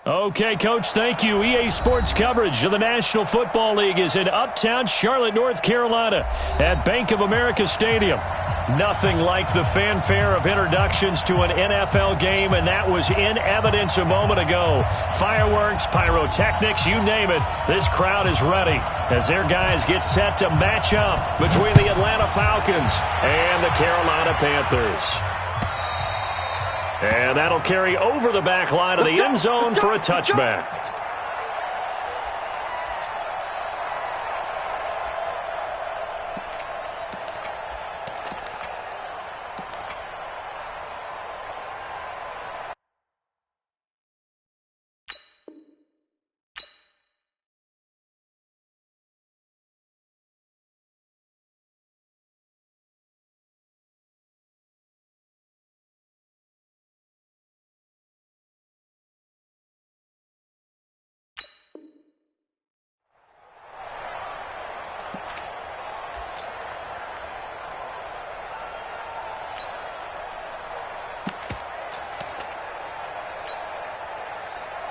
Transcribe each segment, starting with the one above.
Okay, Coach, thank you. EA Sports coverage of the National Football League is in Uptown Charlotte, North Carolina at Bank of America Stadium. Nothing like the fanfare of introductions to an NFL game, and that was in evidence a moment ago. Fireworks, pyrotechnics, you name it. This crowd is ready as their guys get set to match up between the Atlanta Falcons and the Carolina Panthers. And that'll carry over the back line of the end zone for a touchback.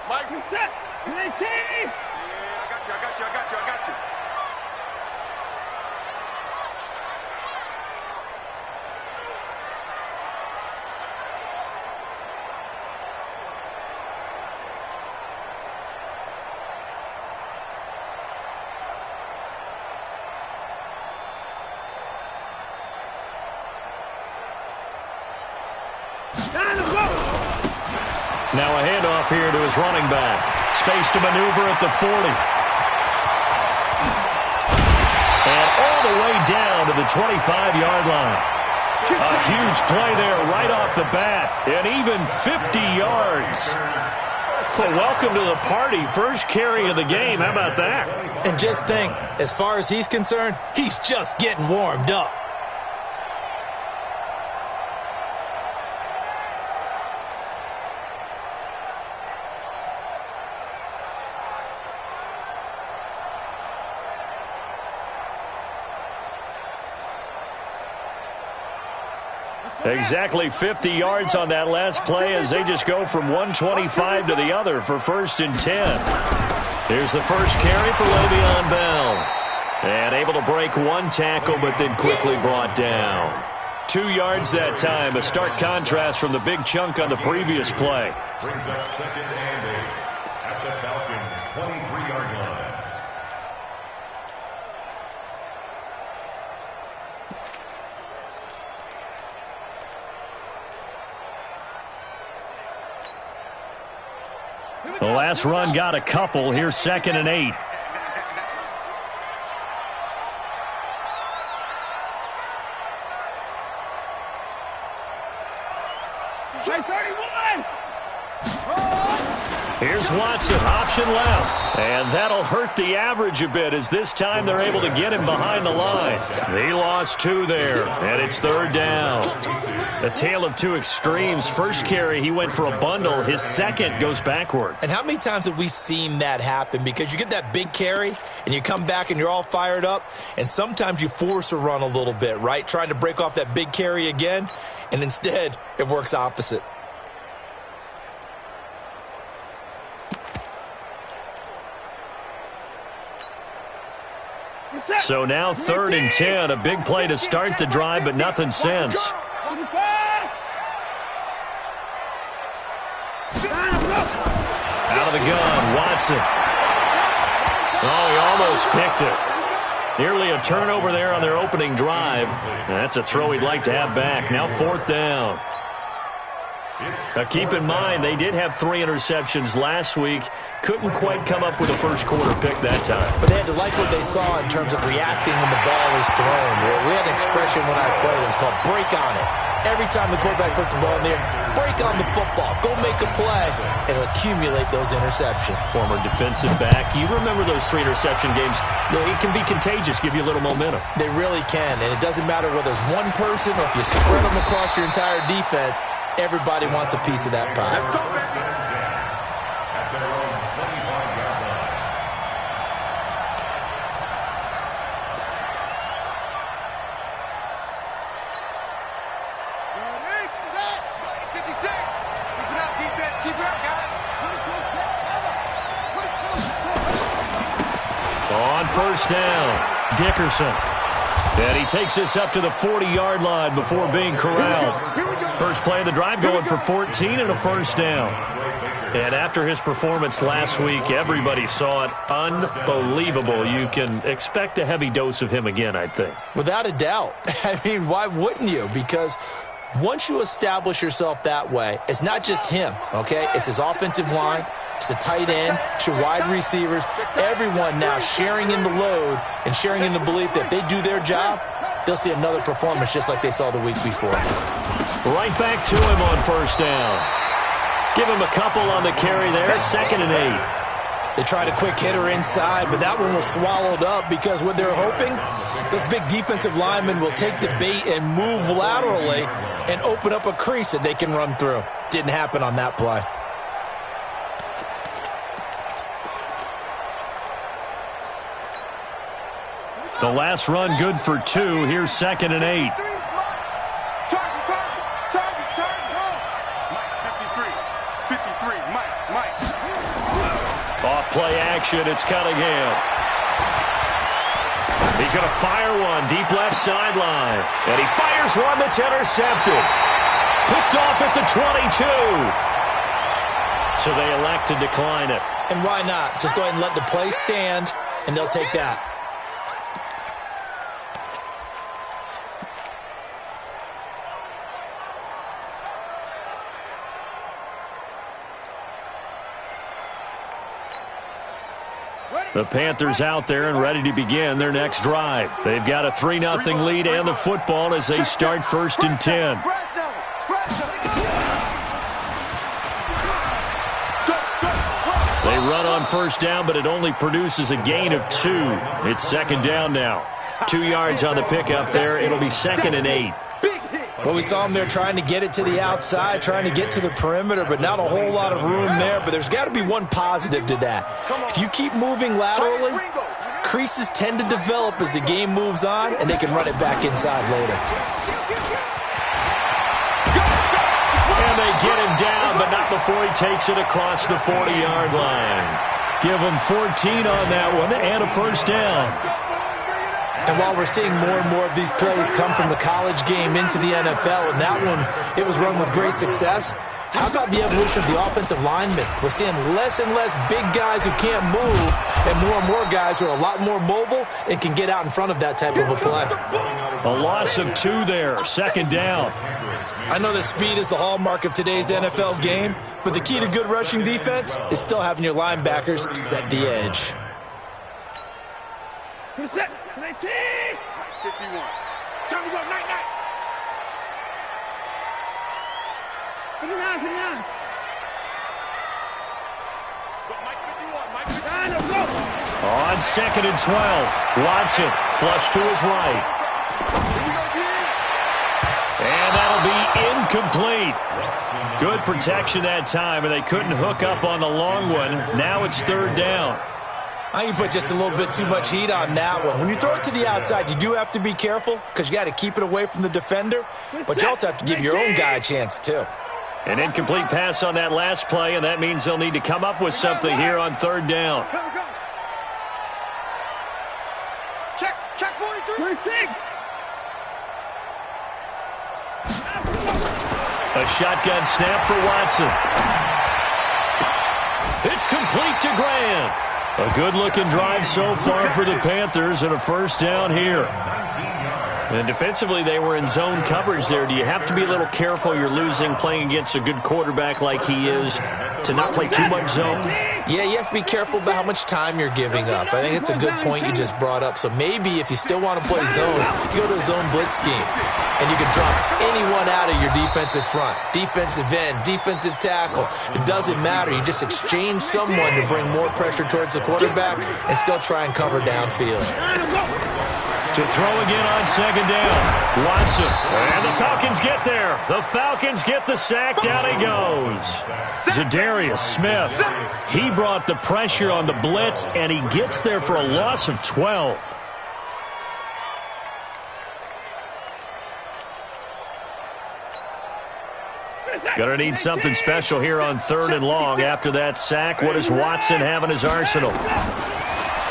Mike, you set. UAT. Yeah, I got you. Now a handoff here to his running back. Space to maneuver at the 40. And all the way down to the 25-yard line. A huge play there right off the bat. And even 50 yards. Well, welcome to the party. First carry of the game. How about that? And just think, as far as he's concerned, he's just getting warmed up. Exactly 50 yards on that last play as they just go from 125 to the other for 1st and 10. Here's the first carry for Le'Veon Bell. And able to break one tackle, but then quickly brought down. 2 yards that time, a stark contrast from the big chunk on the previous play. Brings up 2nd and 8 at the Falcons' 23-yard line. The last run got a couple. Here's 2nd and 8. Here's Watson, option left. And that'll hurt the average a bit as this time they're able to get him behind the line. They lost 2 there, and it's 3rd down. A tale of two extremes. First carry, he went for a bundle. His second goes backward. And how many times have we seen that happen? Because you get that big carry, and you come back and you're all fired up, and sometimes you force a run a little bit, right? Trying to break off that big carry again, and instead it works opposite. So now 3rd and 10, a big play to start the drive, but nothing since. Out of the gun, Watson. Oh, he almost picked it. Nearly a turnover there on their opening drive. That's a throw he'd like to have back. Now 4th down. Now keep in mind, they did have 3 interceptions last week. Couldn't quite come up with a first quarter pick that time. But they had to like what they saw in terms of reacting when the ball is thrown. We had an expression when I played. It's called break on it. Every time the quarterback puts the ball in there, break on the football. Go make a play and accumulate those interceptions. Former defensive back. You remember those 3 interception games. It can be contagious, give you a little momentum. They really can, and it doesn't matter whether it's one person or if you spread them across your entire defense. Everybody wants a piece of that pie. Let's go, baby. At their own 25-yard line. Ready, set, 56. Keep it up, defense. Keep it up, guys. first down. Dickerson. And he takes this up to the 40-yard line before being corralled. First play of the drive going for 14 and a first down. And after his performance last week, everybody saw it. Unbelievable. You can expect a heavy dose of him again, I think. Without a doubt. I mean, why wouldn't you? Because once you establish yourself that way, it's not just him, okay? It's his offensive line, it's the tight end, it's your wide receivers, everyone now sharing in the load and sharing in the belief that if they do their job, they'll see another performance just like they saw the week before. Right back to him on first down. Give him a couple on the carry there, 2nd and 8. They tried a quick hitter inside, but that one was swallowed up because what they're hoping, those big defensive linemen will take the bait and move laterally and open up a crease that they can run through. Didn't happen on that play. The last run good for 2. Here's 2nd and 8. Off play action, it's Cunningham. He's going to fire one deep left sideline. And he fires one that's intercepted. Picked off at the 22. So they elect to decline it. And why not? Just go ahead and let the play stand, and they'll take that. The Panthers out there and ready to begin their next drive. They've got a 3-0 lead and the football as they start 1st and 10. They run on first down, but it only produces a gain of 2. It's 2nd down now. 2 yards on the pickup there. It'll be 2nd and 8. Well, we saw them there trying to get it to the outside, trying to get to the perimeter, but not a whole lot of room there. But there's got to be one positive to that. If you keep moving laterally, creases tend to develop as the game moves on, and they can run it back inside later. And they get him down, but not before he takes it across the 40-yard line. Give him 14 on that one and a first down. And while we're seeing more and more of these plays come from the college game into the NFL, and that one, it was run with great success, how about the evolution of the offensive linemen? We're seeing less and less big guys who can't move, and more guys who are a lot more mobile and can get out in front of that type of a play. A loss of 2 there, 2nd down. I know that speed is the hallmark of today's NFL game, but the key to good rushing defense is still having your linebackers set the edge. Set. 19. 51. Time to go. Night. 59. Mike 51. Go. On 2nd and 12. Watson flush to his right. And that'll be incomplete. Good protection that time, and they couldn't hook up on the long one. Now it's 3rd down. I think you put just a little bit too much heat on that one. When you throw it to the outside, you do have to be careful because you got to keep it away from the defender, but you also have to give your own guy a chance too. An incomplete pass on that last play, and that means they'll need to come up with something here on 3rd down. Check 43. A shotgun snap for Watson. It's complete to Grant. A good-looking drive so far for the Panthers and a first down here. And defensively, they were in zone coverage there. Do you have to be a little careful you're losing playing against a good quarterback like he is to not play too much zone? Yeah, you have to be careful about how much time you're giving up. I think it's a good point you just brought up. So maybe if you still want to play zone, you go to a zone blitz scheme. And you can drop anyone out of your defensive front, defensive end, defensive tackle. It doesn't matter. You just exchange someone to bring more pressure towards the quarterback and still try and cover downfield. To throw again on 2nd down. Watson. And the Falcons get there. The Falcons get the sack. Down he goes. Zadarius Smith. He brought the pressure on the blitz, and he gets there for a loss of 12. Gonna need something special here on 3rd and long after that sack. What does Watson have in his arsenal?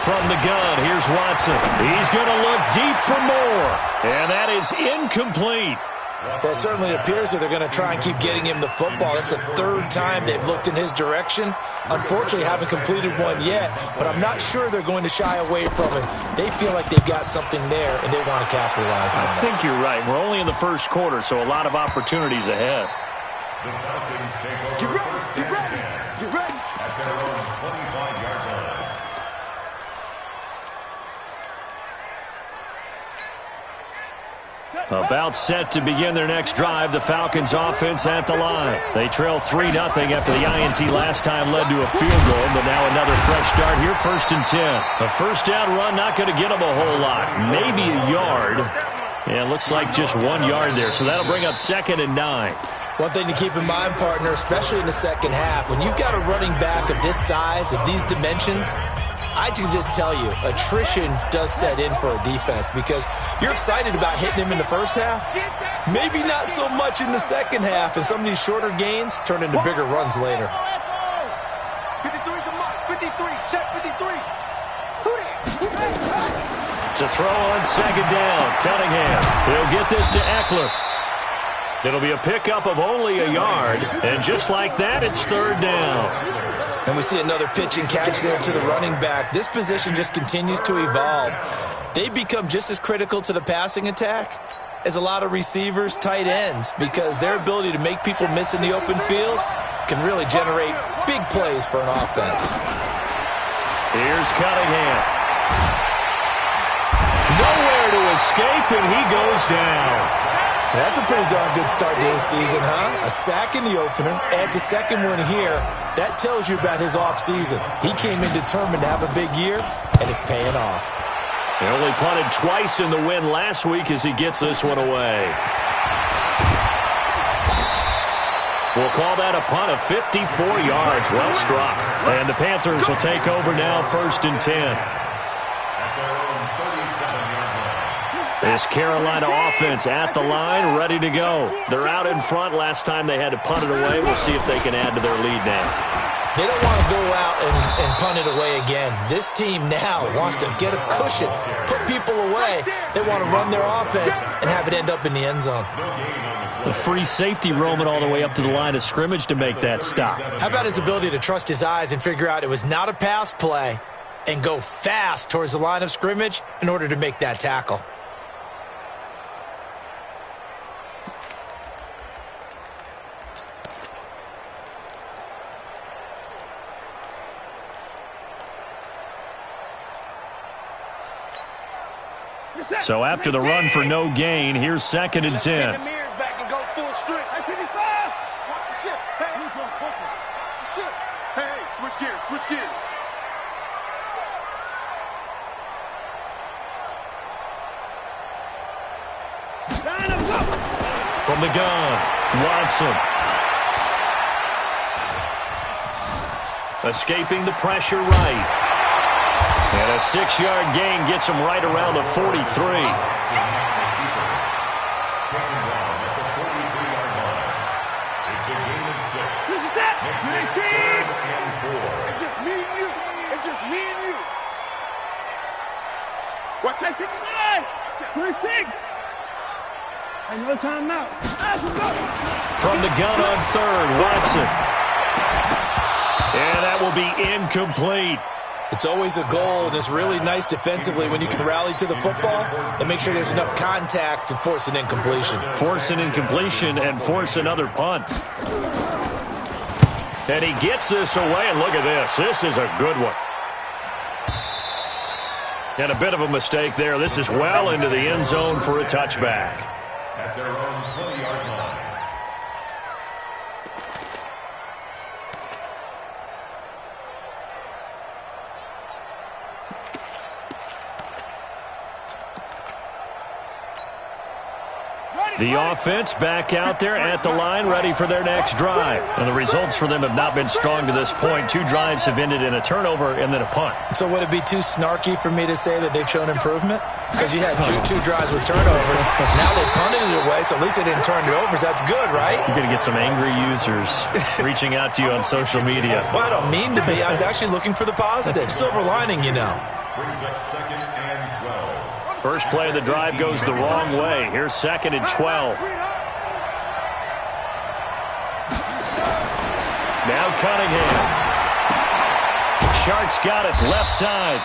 From the gun, here's Watson. He's going to look deep for more. And that is incomplete. Well, it certainly appears that they're going to try and keep getting him the football. That's the third time they've looked in his direction. Unfortunately, haven't completed one yet, but I'm not sure they're going to shy away from him. They feel like they've got something there, and they want to capitalize on it. I think you're right. We're only in the first quarter, so a lot of opportunities ahead. The Falcons take over. Get ready, get ready, get ready. At their own 25-yard line. About set to begin their next drive, the Falcons offense at the line. They trail 3-0 after the INT last time led to a field goal, but now another fresh start here, 1st and 10. A first down run, not going to get them a whole lot. Maybe a yard. And it looks like just 1 yard there, so that'll bring up 2nd and 9. One thing to keep in mind, partner, especially in the second half, when you've got a running back of this size, of these dimensions, I can just tell you, attrition does set in for a defense because you're excited about hitting him in the first half. Maybe not so much in the second half, and some of these shorter gains turn into bigger runs later. 53's the mark. 53. Check 53. To throw on 2nd down, Cunningham. He'll get this to Eckler. It'll be a pickup of only a yard, and just like that, it's 3rd down. And we see another pitch and catch there to the running back. This position just continues to evolve. They become just as critical to the passing attack as a lot of receivers, tight ends, because their ability to make people miss in the open field can really generate big plays for an offense. Here's Cunningham. Nowhere to escape, and he goes down. That's a pretty darn good start to his season, huh? A sack in the opener, adds a second one here. That tells you about his offseason. He came in determined to have a big year, and it's paying off. He only punted twice in the win last week as he gets this one away. We'll call that a punt of 54 yards. Well struck. And the Panthers will take over now, 1st and 10. This Carolina offense at the line, ready to go. They're out in front. Last time they had to punt it away. We'll see if they can add to their lead now. They don't want to go out and punt it away again. This team now wants to get a cushion, put people away. They want to run their offense and have it end up in the end zone. The free safety roaming all the way up to the line of scrimmage to make that stop. How about his ability to trust his eyes and figure out it was not a pass play and go fast towards the line of scrimmage in order to make that tackle? So after the run for no gain, here's 2nd and 10. Hey, switch gears, switch gears. From the gun, Watson. Escaping the pressure right. And a 6-yard gain gets him right around the 43. It's just me and you. It's just me and you. Watch out, 59. 26. Another timeout. From the gun on 3rd, Watson. And that will be incomplete. It's always a goal, and it's really nice defensively when you can rally to the football and make sure there's enough contact to force an incompletion. Force an incompletion and force another punt. And he gets this away, and look at this. This is a good one. And a bit of a mistake there. This is well into the end zone for a touchback. At their own 20-yard line. The offense back out there at the line, ready for their next drive. And the results for them have not been strong to this point. 2 drives have ended in a turnover and then a punt. So would it be too snarky for me to say that they've shown improvement? Because you had two drives with turnovers. Now they punted it away, so at least they didn't turn it over. So that's good, right? You're going to get some angry users reaching out to you on social media. Well, I don't mean to be. I was actually looking for the positive. Silver lining, you know. Brings up 2nd and 12. First play of the drive goes the wrong way. Here's 2nd and 12. Now Cunningham. Sharks got it left side.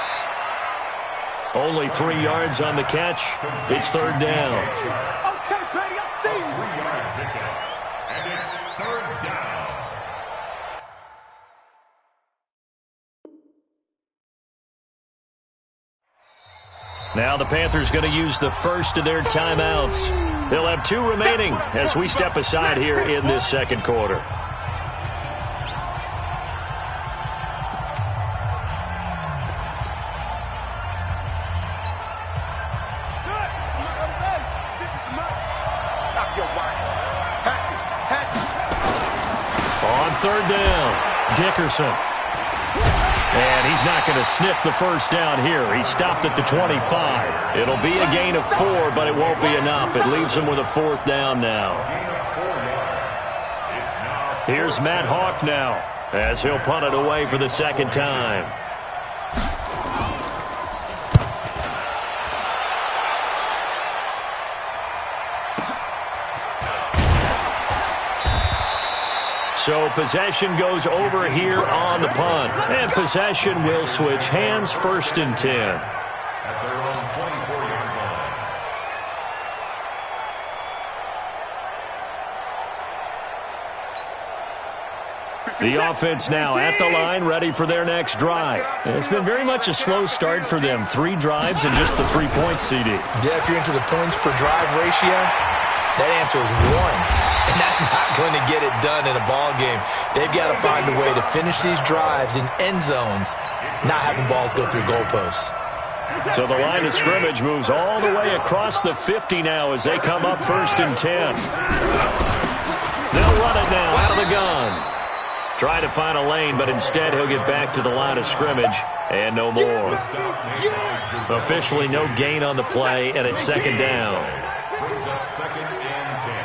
Only 3 yards on the catch. It's 3rd down. Okay, buddy, I see you. 3-yard pickup. And it's 3rd down. Now the Panthers going to use the first of their timeouts. They'll have 2 remaining as we step aside here in this 2nd quarter. Stop your whine. On 3rd down, Dickerson. And he's not going to sniff the first down here. He stopped at the 25. It'll be a gain of 4, but it won't be enough. It leaves him with a 4th down now. Here's Matt Hawk now as he'll punt it away for the 2nd time. So possession goes over here on the punt. And possession will switch hands, 1st and 10. At their own 24-yard line. The offense now at the line, ready for their next drive. It's been very much a slow start for them. 3 drives and just the 3 points, CD. Yeah, if you're into the points per drive ratio, that answer is 1. And that's not going to get it done in a ball game. They've got to find a way to finish these drives in end zones, not having balls go through goalposts. So the line of scrimmage moves all the way across the 50 now as they come up 1st and 10. They'll run it now out of the gun. Try to find a lane, but instead he'll get back to the line of scrimmage and no more. Officially no gain on the play, and it's 2nd down. Brings up 2nd and 10.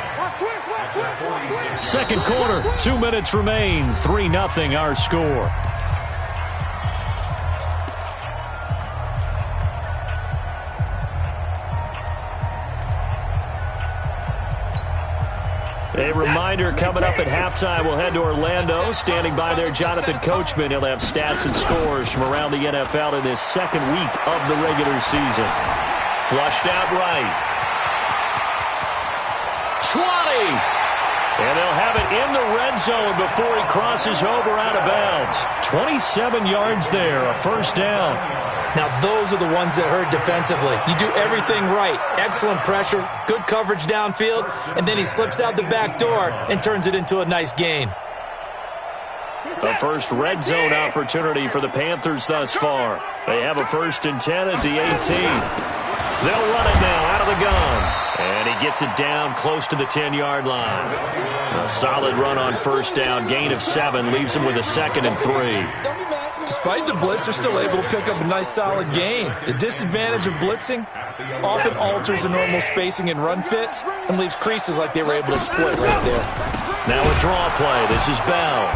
At their 46. 2nd quarter, 2 minutes remain. 3-0 our score. A reminder coming up at halftime, we'll head to Orlando. Standing by there, Jonathan Coachman. He'll have stats and scores from around the NFL in this 2nd week of the regular season. Flushed out right. 20. And they'll have it in the red zone before he crosses over out of bounds. 27 yards there, a 1st down. Now, those are the ones that hurt defensively. You do everything right. Excellent pressure, good coverage downfield, and then he slips out the back door and turns it into a nice gain. A first red zone opportunity for the Panthers thus far. They have a 1st and 10 at the 18. They'll run it now out of the gun. And he gets it down close to the 10-yard line. A solid run on 1st down. Gain of 7 leaves him with a 2nd and 3. Despite the blitz, they're still able to pick up a nice solid gain. The disadvantage of blitzing often alters the normal spacing and run fits and leaves creases like they were able to exploit right there. Now a draw play. This is Bell.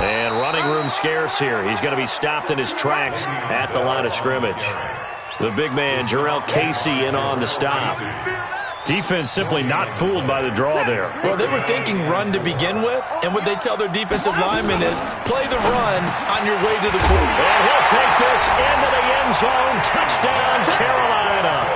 And running room scarce here. He's going to be stopped in his tracks at the line of scrimmage. The big man, Jarrell Casey, in on the stop. Defense simply not fooled by the draw there. Well, they were thinking run to begin with, and what they tell their defensive linemen is play the run on your way to the pool. And he'll take this into the end zone. Touchdown, Carolina.